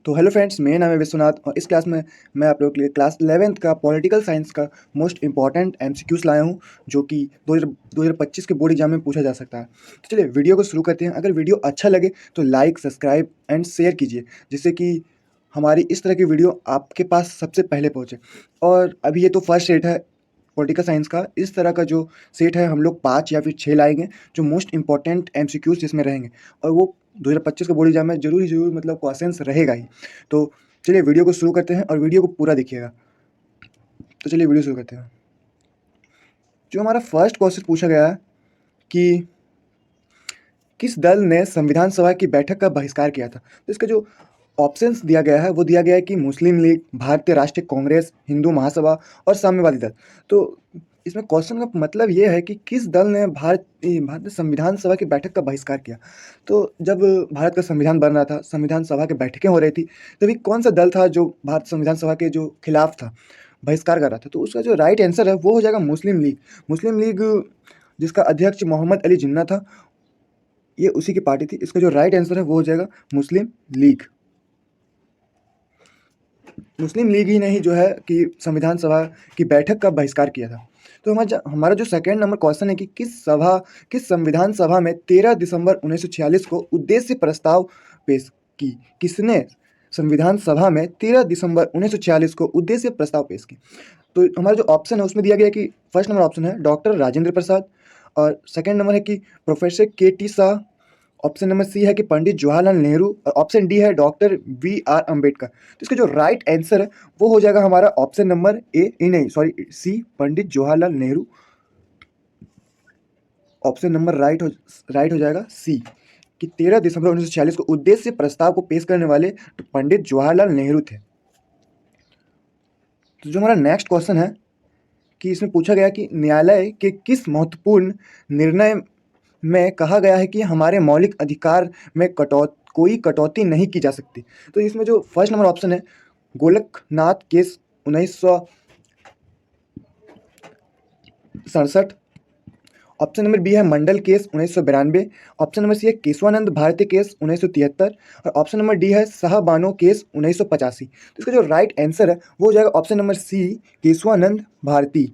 तो hello friends, मेरा नाम है विश्वनाथ और इस क्लास में मैं आप लोगों के लिए क्लास 11th का पॉलिटिकल साइंस का मोस्ट इंपॉर्टेंट एमसीक्यूज लाया हूं, जो कि 2025 के बोर्ड एग्जाम में पूछा जा सकता है। तो चलिए वीडियो को शुरू करते हैं। अगर वीडियो अच्छा लगे तो लाइक, सब्सक्राइब एंड शेयर कीजिए, जिससे कि हमारी इस तरह की वीडियो आपके पास सबसे पहले पहुँचे। और अभी ये तो फर्स्ट सेट है पॉलिटिकल साइंस का। इस तरह का जो सेट है हम लोग 5 या फिर 6 लाएंगे, जो मोस्ट इंपॉर्टेंट एमसीक्यूज जिसमें रहेंगे, और वो 2025 का बोर्ड एग्जाम में जरूर ही जरूर मतलब क्वेश्चंस रहेगा ही। तो चलिए वीडियो को शुरू करते हैं और वीडियो को पूरा देखिएगा। तो चलिए वीडियो शुरू करते हैं। जो हमारा फर्स्ट क्वेश्चन पूछा गया है कि किस दल ने संविधान सभा की बैठक का बहिष्कार किया था। तो इसका जो ऑप्शंस दिया गया है वो दिया गया है कि मुस्लिम लीग, भारतीय राष्ट्रीय कांग्रेस, हिंदू महासभा और साम्यवादी दल। तो इसमें क्वेश्चन का मतलब ये है कि किस दल ने भारतीय संविधान सभा की बैठक का बहिष्कार किया। तो जब भारत का संविधान बन रहा था, संविधान सभा की बैठकें हो रही थी, तभी कौन सा दल था जो भारत संविधान सभा के जो खिलाफ था, बहिष्कार कर रहा था। तो उसका जो राइट आंसर है वो हो जाएगा मुस्लिम लीग। मुस्लिम लीग, जिसका अध्यक्ष मोहम्मद अली जिन्ना था, ये उसी की पार्टी थी। इसका जो राइट आंसर है वो हो जाएगा मुस्लिम लीग। मुस्लिम लीग ही नहीं जो है कि संविधान सभा की बैठक का बहिष्कार किया था। तो हमारा जो सेकंड नंबर क्वेश्चन है कि किस संविधान सभा में 13 दिसंबर 1946 को उद्देश्य प्रस्ताव पेश की। किसने संविधान सभा में 13 दिसंबर 1946 को उद्देश्य प्रस्ताव पेश की। तो हमारा जो ऑप्शन है उसमें दिया गया कि फर्स्ट नंबर ऑप्शन है डॉक्टर राजेंद्र प्रसाद, और सेकंड नंबर है कि professor K T. Shah, option number C है कि पंडित जवाहरलाल नेहरू, और ऑप्शन डी है डॉक्टर वी.आर. अम्बेडकर। तो इसका जो राइट आंसर है वो हो जाएगा हमारा option number C, Pandit Jawaharlal Nehru. Option number right हो जाएगा सी, कि 13 दिसंबर 1946 को उद्देश्य प्रस्ताव को पेश करने वाले तो पंडित जवाहरलाल नेहरू थे। तो जो हमारा नेक्स्ट क्वेश्चन है कि इसमें पूछा गया कि न्यायालय के किस महत्वपूर्ण निर्णय में कहा गया है कि हमारे मौलिक अधिकार में कोई कटौती नहीं की जा सकती। तो इसमें जो फर्स्ट नंबर ऑप्शन है Golaknath case 1967, option number B है Mandal case 1992, option number C है केशवानंद भारती केस 1973, और ऑप्शन नंबर डी है शाहबानो केस 1985। तो इसका जो राइट आंसर है वो हो जाएगा option number C, Kesavananda Bharati.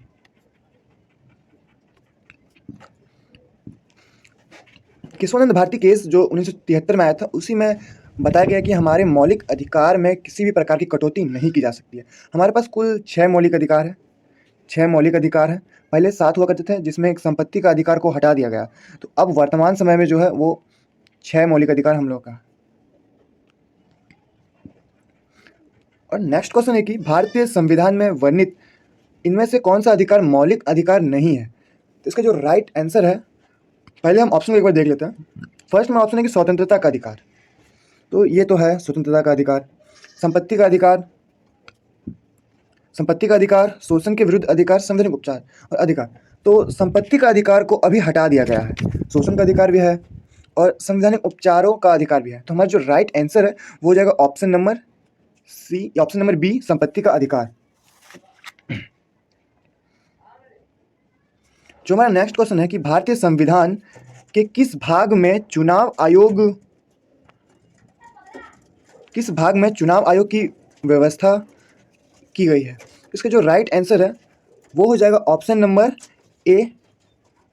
Kesavananda Bharati case जो 1973 में आया था, उसी में बताया गया कि हमारे मौलिक अधिकार में किसी भी प्रकार की कटौती नहीं की जा सकती है। हमारे पास कुल 6 मौलिक अधिकार है। 6 मौलिक अधिकार हैं। पहले 7 हुआ करते थे, जिसमें एक संपत्ति का अधिकार को हटा दिया गया। तो अब वर्तमान समय में जो है वो 6 मौलिक अधिकार हम लोग का। और नेक्स्ट क्वेश्चन है कि भारतीय संविधान में वर्णित इनमें से कौन सा अधिकार मौलिक अधिकार नहीं है। तो इसका जो राइट आंसर है, पहले हम ऑप्शन को एक बार देख लेते हैं। फर्स्ट में ऑप्शन है कि स्वतंत्रता का अधिकार। तो ये तो है स्वतंत्रता का अधिकार। संपत्ति का अधिकार, शोषण के विरुद्ध अधिकार, संवैधानिक उपचार और अधिकार। तो संपत्ति का अधिकार को अभी हटा दिया गया है, शोषण का अधिकार भी है और संवैधानिक उपचारों का अधिकार भी है। तो हमारा जो राइट आंसर है वो हो जाएगा option number C, option number B, संपत्ति का अधिकार। जो हमारा नेक्स्ट क्वेश्चन है कि भारतीय संविधान के किस भाग में चुनाव आयोग की व्यवस्था की गई है। इसका जो राइट आंसर है वो हो जाएगा ऑप्शन नंबर ए,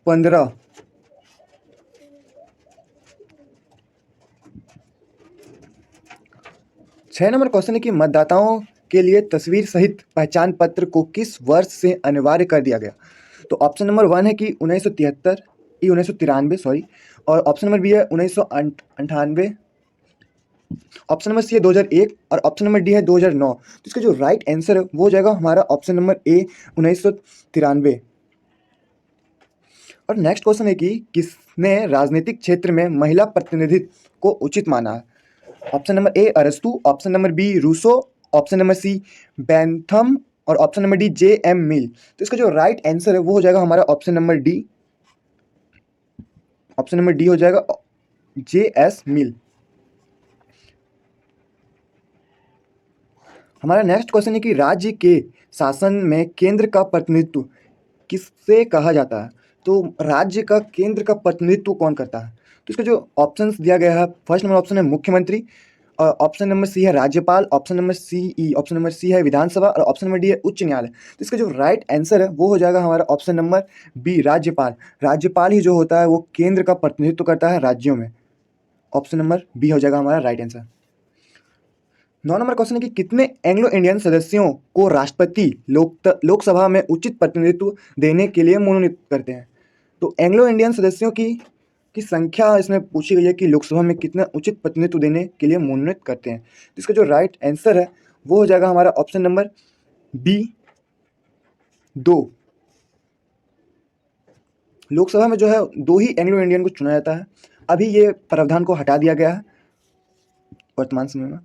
15। छह नंबर क्वेश्चन है कि मतदाताओं के लिए तस्वीर सहित पहचान पत्र को किस वर्ष से अनिवार्य कर दिया गया। तो ऑप्शन नंबर 1 है कि 1993 सॉरी, और ऑप्शन नंबर बी है 1998, ऑप्शन नंबर सी है 2001, और ऑप्शन नंबर डी है 2009। तो इसका जो राइट आंसर है वो हो जाएगा हमारा ऑप्शन नंबर ए, 1993। और नेक्स्ट क्वेश्चन है कि किसने राजनीतिक क्षेत्र में महिला प्रतिनिधित्व को उचित माना है। ऑप्शन नंबर ए अरस्तु, option number B Rousseau, option number C Bentham, और option number D J M. Mill. तो इसका जो राइट आंसर है वो हो जाएगा हमारा ऑप्शन नंबर डी हो जाएगा जे.एस. मिल। हमारा नेक्स्ट क्वेश्चन है कि राज्य के शासन में केंद्र का प्रतिनिधित्व किससे कहा जाता है। तो राज्य का केंद्र का प्रतिनिधित्व कौन करता है। तो इसका जो ऑप्शंस दिया गया है, फर्स्ट नंबर ऑप्शन है मुख्यमंत्री, और ऑप्शन नंबर सी है राज्यपाल, option number option number C है विधानसभा और ऑप्शन नंबर डी है उच्च न्यायालय। तो इसका जो राइट आंसर है वो हो जाएगा हमारा ऑप्शन नंबर बी राज्यपाल। राज्यपाल ही जो होता है वो केंद्र का प्रतिनिधित्व करता है राज्यों में। ऑप्शन नंबर बी हो जाएगा हमारा राइट आंसर। 9 नंबर क्वेश्चन है कि कितने एंग्लो इंडियन सदस्यों को राष्ट्रपति लोकसभा में उचित प्रतिनिधित्व देने के लिए मनोनीत करते हैं। तो एंग्लो इंडियन सदस्यों की संख्या इसमें पूछी गई है कि लोकसभा में कितना उचित प्रतिनिधित्व देने के लिए मनोनीत करते हैं। तो इसका जो राइट आंसर है वो हो जाएगा हमारा ऑप्शन नंबर बी 2। लोकसभा में जो है 2 ही एंग्लो इंडियन को चुना जाता है। अभी ये प्रावधान को हटा दिया गया है वर्तमान समय में।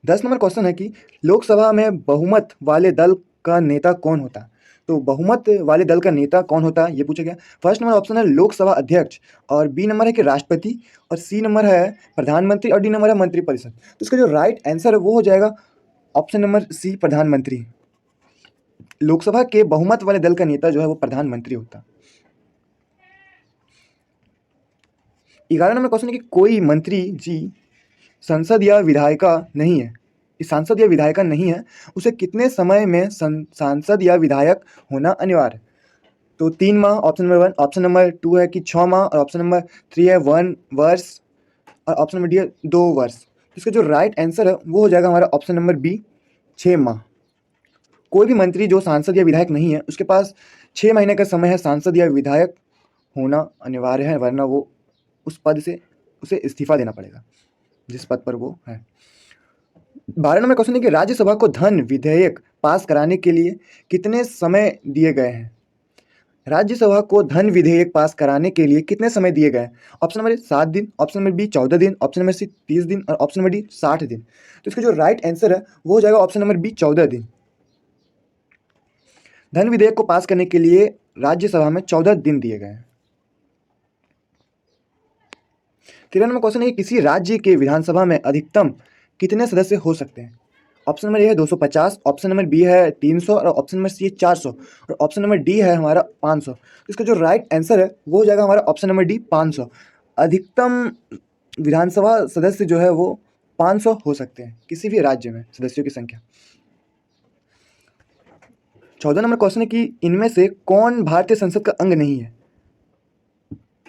10 नंबर क्वेश्चन है कि लोकसभा में बहुमत वाले दल का नेता कौन होता है। तो बहुमत वाले दल का नेता कौन होता है ये पूछा गया। फर्स्ट नंबर ऑप्शन है लोकसभा अध्यक्ष, और बी नंबर है कि राष्ट्रपति, और सी नंबर है प्रधानमंत्री, और डी नंबर है मंत्रिपरिषद। तो इसका जो राइट आंसर है वो हो जाएगा ऑप्शन नंबर सी प्रधानमंत्री। लोकसभा के बहुमत वाले दल का नेता जो है वो प्रधानमंत्री होता है। 11 नंबर क्वेश्चन है कि कोई मंत्री जी सांसद या विधायिका नहीं है, सांसद या विधायिका नहीं है, उसे कितने समय में सांसद या विधायक होना अनिवार्य है। तो 3 माह ऑप्शन नंबर 1, ऑप्शन नंबर 2 है कि 6 माह, और ऑप्शन नंबर 3 है 1 वर्ष, और ऑप्शन नंबर डी है 2 वर्ष। इसका जो राइट आंसर है वो हो जाएगा हमारा ऑप्शन नंबर बी 6 माह। कोई भी मंत्री जो सांसद या विधायक नहीं है उसके पास 6 महीने का समय है सांसद या विधायक होना अनिवार्य है, वरना वो उस पद से उसे इस्तीफा देना पड़ेगा जिस पद पर वो है। 12 नंबर क्वेश्चन है कि राज्यसभा को धन विधेयक पास कराने के लिए कितने समय दिए गए हैं। राज्यसभा को धन विधेयक पास कराने के लिए कितने समय दिए गए हैं। ऑप्शन नंबर ए 7 दिन, ऑप्शन नंबर बी 14 दिन, ऑप्शन नंबर सी 30 दिन, और ऑप्शन नंबर डी 60 दिन। तो इसका जो राइट आंसर है वो हो जाएगा ऑप्शन नंबर बी 14 दिन। धन विधेयक को पास करने के लिए राज्यसभा में 14 दिन दिए गए हैं। 13 नंबर क्वेश्चन है कि किसी राज्य के विधानसभा में अधिकतम कितने सदस्य हो सकते हैं। ऑप्शन नंबर ए है 250, ऑप्शन नंबर बी है 300, और ऑप्शन नंबर सी है 400, और ऑप्शन नंबर डी है हमारा 500। तो इसका जो राइट आंसर है वो हो जाएगा हमारा ऑप्शन नंबर डी 500। अधिकतम विधानसभा सदस्य जो है वो 500 हो सकते हैं किसी भी राज्य में सदस्यों की संख्या। 14 नंबर क्वेश्चन है कि इनमें से कौन भारतीय संसद का अंग नहीं है।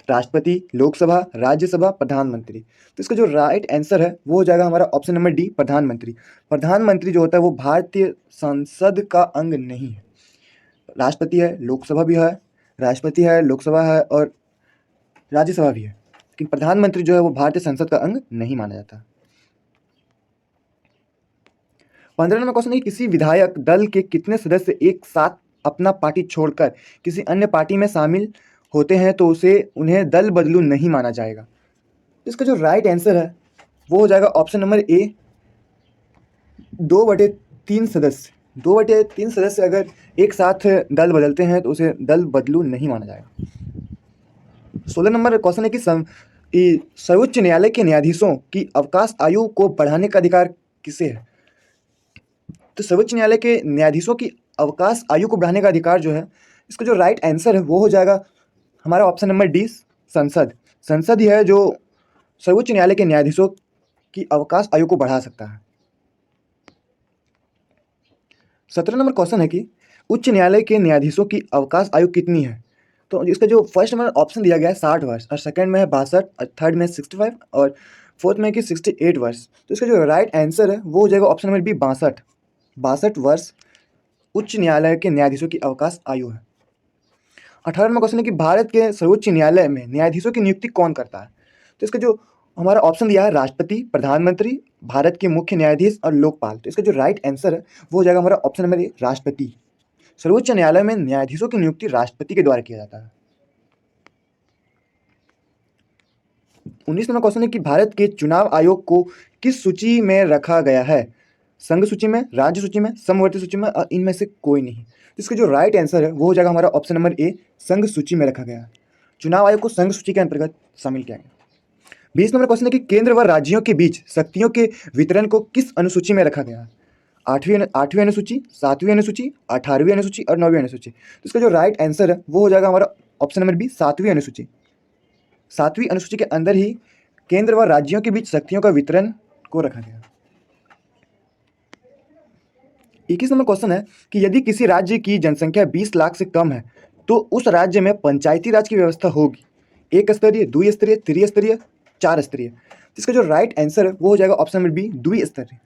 राष्ट्रपति, लोकसभा, राज्यसभा, प्रधानमंत्री। तो इसका जो राइट आंसर है वो हो जाएगा हमारा ऑप्शन नंबर डी प्रधानमंत्री। प्रधानमंत्री जो होता है वो भारतीय संसद का अंग नहीं है। राष्ट्रपति है, लोकसभा भी है, राष्ट्रपति है, लोकसभा है, और राज्यसभा भी है, लेकिन प्रधानमंत्री जो है वो भारतीय संसद का अंग नहीं माना जाता। 15 नंबर क्वेश्चन है किसी विधायक दल के कितने सदस्य एक साथ अपना पार्टी छोड़कर किसी अन्य पार्टी में शामिल होते हैं तो उन्हें दल बदलू नहीं माना जाएगा। इसका जो राइट आंसर है वो हो जाएगा ऑप्शन नंबर ए 2/3 सदस्य। 2/3 सदस्य अगर एक साथ दल बदलते हैं तो उसे दल बदलू नहीं माना जाएगा। 16 नंबर क्वेश्चन है कि सर्वोच्च न्यायालय के न्यायाधीशों की अवकाश आयु को बढ़ाने का अधिकार किसे है। तो सर्वोच्च न्यायालय के न्यायाधीशों की अवकाश आयु को बढ़ाने का अधिकार जो है, इसका जो राइट आंसर है वो हो जाएगा हमारा ऑप्शन नंबर डी संसद। संसद ही है जो सर्वोच्च न्यायालय के न्यायाधीशों की अवकाश आयु को बढ़ा सकता है। 17 नंबर क्वेश्चन है कि उच्च न्यायालय के न्यायाधीशों की अवकाश आयु कितनी है। तो इसका जो फर्स्ट नंबर ऑप्शन दिया गया है 60 वर्ष, और सेकंड में है 62, और थर्ड में 65, और फोर्थ में कि 68 वर्ष। तो इसका जो राइट आंसर है वो हो जाएगा ऑप्शन नंबर बी 62 वर्ष उच्च न्यायालय के न्यायाधीशों की अवकाश आयु है। 18 नंबर क्वेश्चन है कि भारत के सर्वोच्च न्यायालय में न्यायाधीशों की नियुक्ति कौन करता है। तो इसका जो हमारा ऑप्शन दिया है राष्ट्रपति, प्रधानमंत्री, भारत के मुख्य न्यायाधीश और लोकपाल। तो इसका जो राइट आंसर है वो हो जाएगा हमारा ऑप्शन नंबर ए राष्ट्रपति। सर्वोच्च न्यायालय में न्यायाधीशों की नियुक्ति राष्ट्रपति के द्वारा किया जाता है। 19 नंबर क्वेश्चन है कि भारत के चुनाव आयोग को किस सूची में रखा गया है। संघ सूची में, राज्य सूची में, समवर्ती सूची में, और इनमें से कोई नहीं। तो इसका जो राइट आंसर है वो हो जाएगा हमारा ऑप्शन नंबर ए संघ सूची में रखा गया है। चुनाव आयोग को संघ सूची के अंतर्गत शामिल किया गया। 20 नंबर क्वेश्चन है कि केंद्र व राज्यों के बीच शक्तियों के वितरण को किस अनुसूची में रखा गया है। 8वीं अनुसूची, 7वीं अनुसूची, 18वीं अनुसूची और 9वीं अनुसूची। तो इसका जो राइट आंसर है वो हो जाएगा हमारा ऑप्शन नंबर बी 7वीं अनुसूची। 7वीं अनुसूची के अंदर ही केंद्र व राज्यों के बीच शक्तियों का वितरण को रखा गया। 21 नंबर क्वेश्चन है कि यदि किसी राज्य की जनसंख्या 20 लाख से कम है तो उस राज्य में पंचायती राज की व्यवस्था होगी एक स्तरीय, द्विस्तरीय, त्रिस्तरीय, चार स्तरीय। इसका जो राइट आंसर है वो हो जाएगा ऑप्शन नंबर बी, द्विस्तरीय।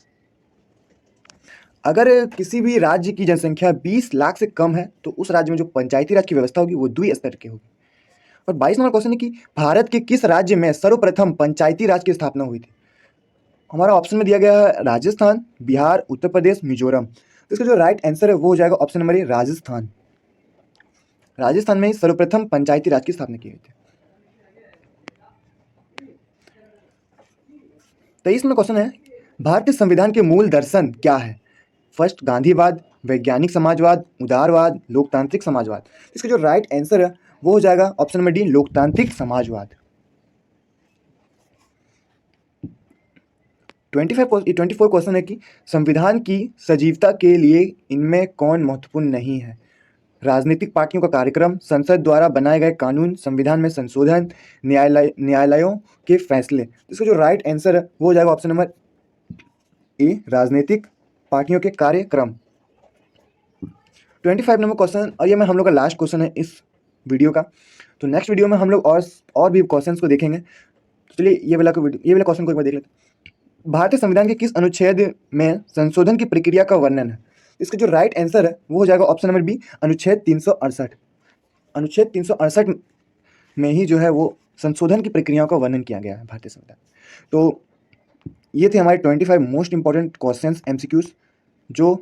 अगर किसी भी राज्य की जनसंख्या 20 लाख से कम है तो उस राज्य में जो पंचायती राज की व्यवस्था होगी वो द्विस्तर की होगी। और 22 नंबर क्वेश्चन है कि भारत के किस राज्य में सर्वप्रथम पंचायती राज की स्थापना हुई थी। हमारा ऑप्शन में दिया गया है राजस्थान, बिहार, उत्तर प्रदेश, मिजोरम। तो इसका जो राइट आंसर है वो हो जाएगा ऑप्शन नंबर ए, राजस्थान। राजस्थान में ही सर्वप्रथम पंचायती राज की स्थापना की गई थी। 23 में क्वेश्चन है भारतीय संविधान के मूल दर्शन क्या है। फर्स्ट, गांधीवाद, वैज्ञानिक समाजवाद, उदारवाद, लोकतांत्रिक समाजवाद। इसका जो राइट आंसर है वो हो जाएगा ऑप्शन नंबर डी, लोकतांत्रिक समाजवाद। 24 क्वेश्चन है कि संविधान की सजीवता के लिए इनमें कौन महत्वपूर्ण नहीं है। राजनीतिक पार्टियों का कार्यक्रम, संसद द्वारा बनाए गए कानून, संविधान में संशोधन, न्यायालयों के फैसले। इसका जो राइट आंसर है वो हो जाएगा ऑप्शन नंबर ए, राजनीतिक पार्टियों के कार्यक्रम। 25 नंबर क्वेश्चन, और ये मैं हम लोग का लास्ट क्वेश्चन है इस वीडियो का। तो नेक्स्ट वीडियो में हम लोग और भी क्वेश्चंस को देखेंगे। तो चलिए ये वाला क्वेश्चन को एक बार देख लेते हैं। भारतीय संविधान के किस अनुच्छेद में संशोधन की प्रक्रिया का वर्णन है। इसका जो राइट आंसर है वो हो जाएगा ऑप्शन नंबर बी, अनुच्छेद 368। अनुच्छेद 368 में ही जो है वो संशोधन की प्रक्रियाओं का वर्णन किया गया है भारतीय संविधान। तो ये थे हमारे 25 मोस्ट इंपॉर्टेंट क्वेश्चंस MCQs जो